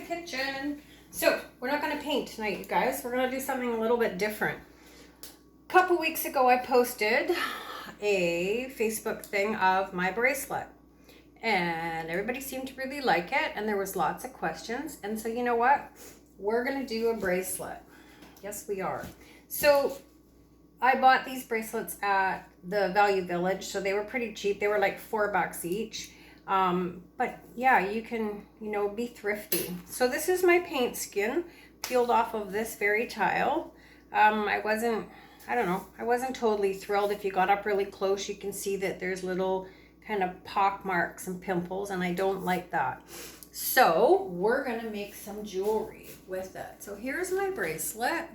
kitchen. So we're not going to paint tonight, you guys. We're going to do something a little bit different. A couple weeks ago, I posted a Facebook thing of my bracelet. And everybody seemed to really like it. And there was lots of questions. And so you know what? We're going to do a bracelet. Yes, we are. So I bought these bracelets at the Value Village. So they were pretty cheap. They were like $4 each. But yeah, you can, be thrifty. So this is my paint skin peeled off of this very tile. I wasn't totally thrilled. If you got up really close, you can see that there's little kind of pock marks and pimples, and I don't like that. So we're gonna make some jewelry with it. So here's my bracelet.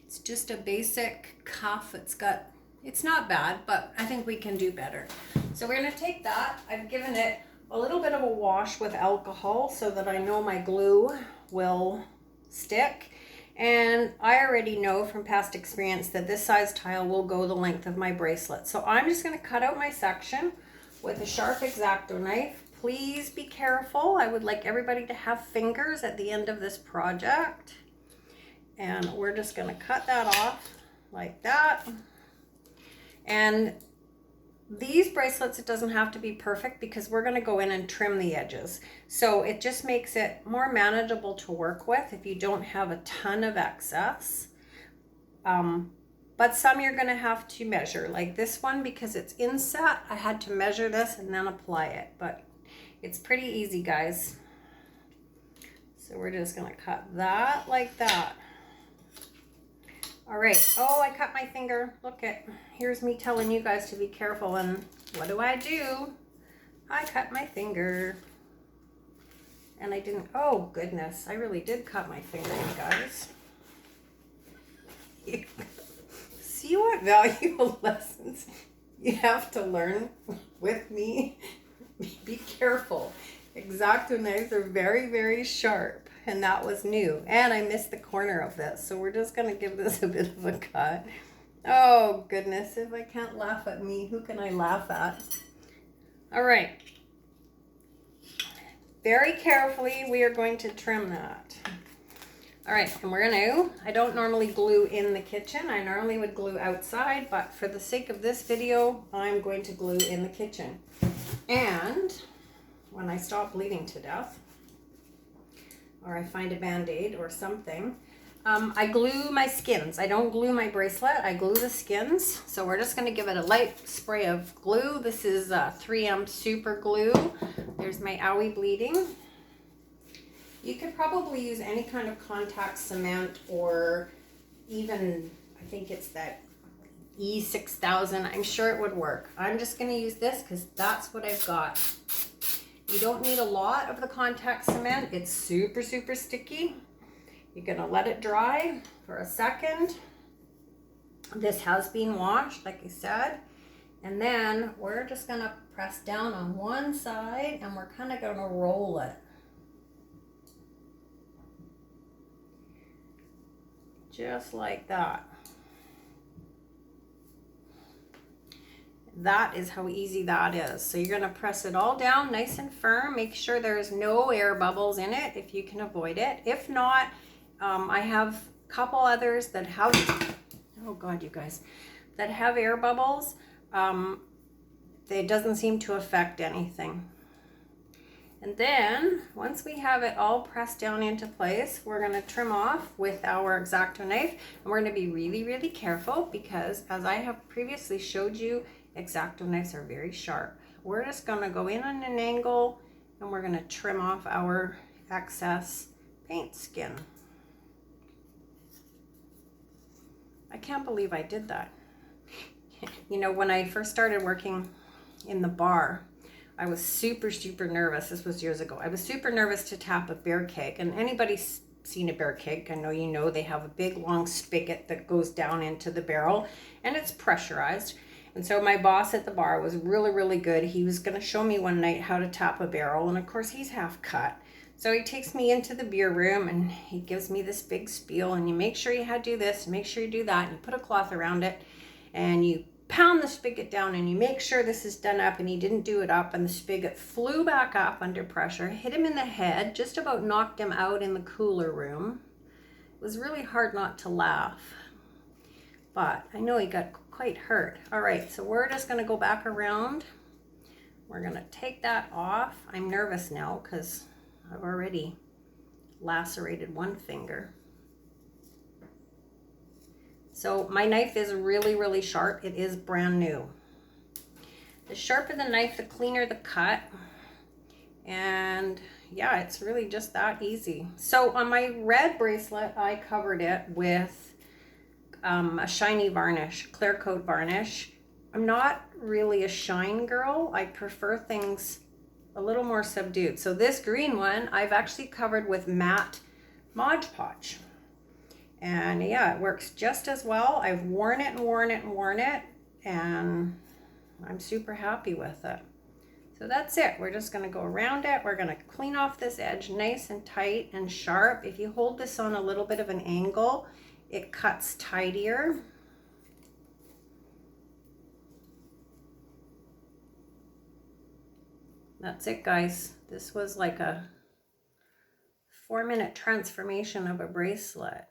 It's just a basic cuff. It's not bad, but I think we can do better. So we're gonna take that. I've given it a little bit of a wash with alcohol so that I know my glue will stick. And I already know from past experience that this size tile will go the length of my bracelet. So I'm just gonna cut out my section with a sharp X-Acto knife. Please be careful. I would like everybody to have fingers at the end of this project. And we're just gonna cut that off like that. And these bracelets, it doesn't have to be perfect because we're gonna go in and trim the edges. So it just makes it more manageable to work with if you don't have a ton of excess. But some you're gonna have to measure. Like this one, because it's inset, I had to measure this and then apply it. But it's pretty easy, guys. So we're just gonna cut that like that. All right, oh, I cut my finger. Look here's me telling you guys to be careful, and what do? I cut my finger. And I didn't, oh goodness, I really did cut my finger, you guys. See what valuable lessons you have to learn with me? Be careful. X-Acto knives are very, very sharp. And that was new. And I missed the corner of this. So we're just going to give this a bit of a cut. Oh, goodness. If I can't laugh at me, who can I laugh at? All right. Very carefully, we are going to trim that. All right. And we're going to, I don't normally glue in the kitchen. I normally would glue outside. But for the sake of this video, I'm going to glue in the kitchen. And when I stop bleeding to death, or I find a Band-Aid or something, I glue my skins. I don't glue my bracelet, I glue the skins. So we're just gonna give it a light spray of glue. This is 3M super glue. There's my owie bleeding. You could probably use any kind of contact cement, or even, I think it's that E6000. I'm sure it would work. I'm just gonna use this because that's what I've got. You don't need a lot of the contact cement. It's super, super sticky. You're gonna let it dry for a second. This has been washed, like I said. And then we're just gonna press down on one side and we're kind of gonna roll it. Just like that. That is how easy that is. So you're going to press it all down nice and firm. Make sure there's no air bubbles in it if you can avoid it. If not, I have a couple others that have, oh God, you guys, that have air bubbles. It doesn't seem to affect anything. And then once we have it all pressed down into place, we're going to trim off with our X-Acto knife. And we're going to be really, really careful because, as I have previously showed you, X-Acto knives are very sharp. We're just going to go in on an angle and we're going to trim off our excess paint skin. I can't believe I did that. When I first started working in the bar, I was super, super nervous. This was years ago. I was super nervous to tap a bear keg. And anybody's seen a bear keg, I know they have a big long spigot that goes down into the barrel and it's pressurized. And so my boss at the bar was really, really good. He was going to show me one night how to tap a barrel. And of course he's half cut. So he takes me into the beer room and he gives me this big spiel. And you make sure you do this, make sure you do that. And you put a cloth around it and you pound the spigot down and you make sure this is done up, and he didn't do it up, and the spigot flew back up under pressure, hit him in the head, just about knocked him out in the cooler room. It was really hard not to laugh, but I know he got quite hurt. All right, so we're just gonna go back around. We're gonna take that off. I'm nervous now because I've already lacerated one finger. So my knife is really, really sharp. It is brand new. The sharper the knife, the cleaner the cut. And yeah, it's really just that easy. So on my red bracelet, I covered it with a shiny varnish, clear coat varnish. I'm not really a shine girl. I prefer things a little more subdued. So this green one, I've actually covered with matte Mod Podge. And yeah, it works just as well. I've worn it and worn it and worn it, and I'm super happy with it. So that's it. We're just gonna go around it. We're gonna clean off this edge nice and tight and sharp. If you hold this on a little bit of an angle, it cuts tidier. That's it, guys. This was like a 4-minute transformation of a bracelet.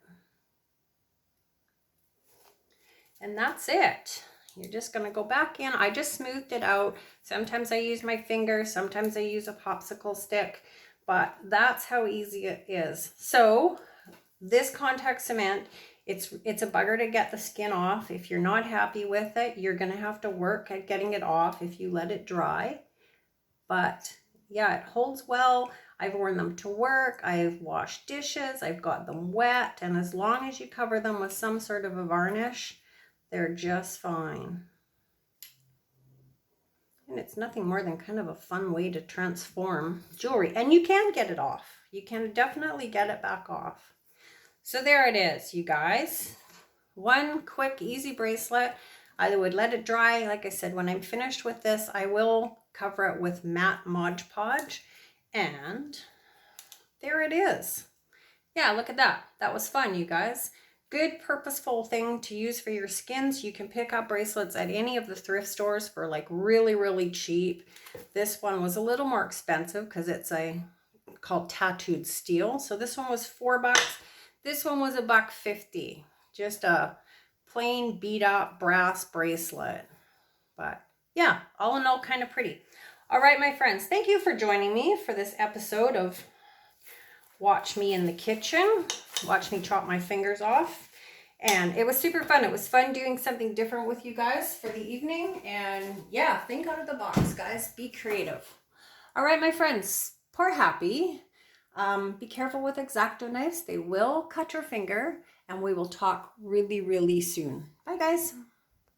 And that's it. You're just gonna go back in. I just smoothed it out. Sometimes I use my finger, sometimes I use a popsicle stick, but that's how easy it is. So this contact cement, it's a bugger to get the skin off. If you're not happy with it, you're gonna have to work at getting it off if you let it dry. But yeah, it holds well. I've worn them to work, I've washed dishes, I've got them wet, and as long as you cover them with some sort of a varnish, they're just fine. And it's nothing more than kind of a fun way to transform jewelry. And you can get it off. You can definitely get it back off. So there it is, you guys. One quick, easy bracelet. I would let it dry. Like I said, when I'm finished with this, I will cover it with matte Mod Podge. And there it is. Yeah, look at that. That was fun, you guys. Good purposeful thing to use for your skins. You can pick up bracelets at any of the thrift stores for like really, really cheap. This one was a little more expensive because it's called tattooed steel. So this one was $4. This one was $1.50. Just a plain beat up brass bracelet. But yeah, all in all, kind of pretty. All right, my friends, thank you for joining me for this episode of Watch Me in the Kitchen. Watch me chop my fingers off. And it was super fun. It was fun doing something different with you guys for the evening. And yeah, think out of the box, guys. Be creative. All right, my friends, pour happy. Be careful with X-Acto knives. They will cut your finger. And we will talk really, really soon. Bye, guys.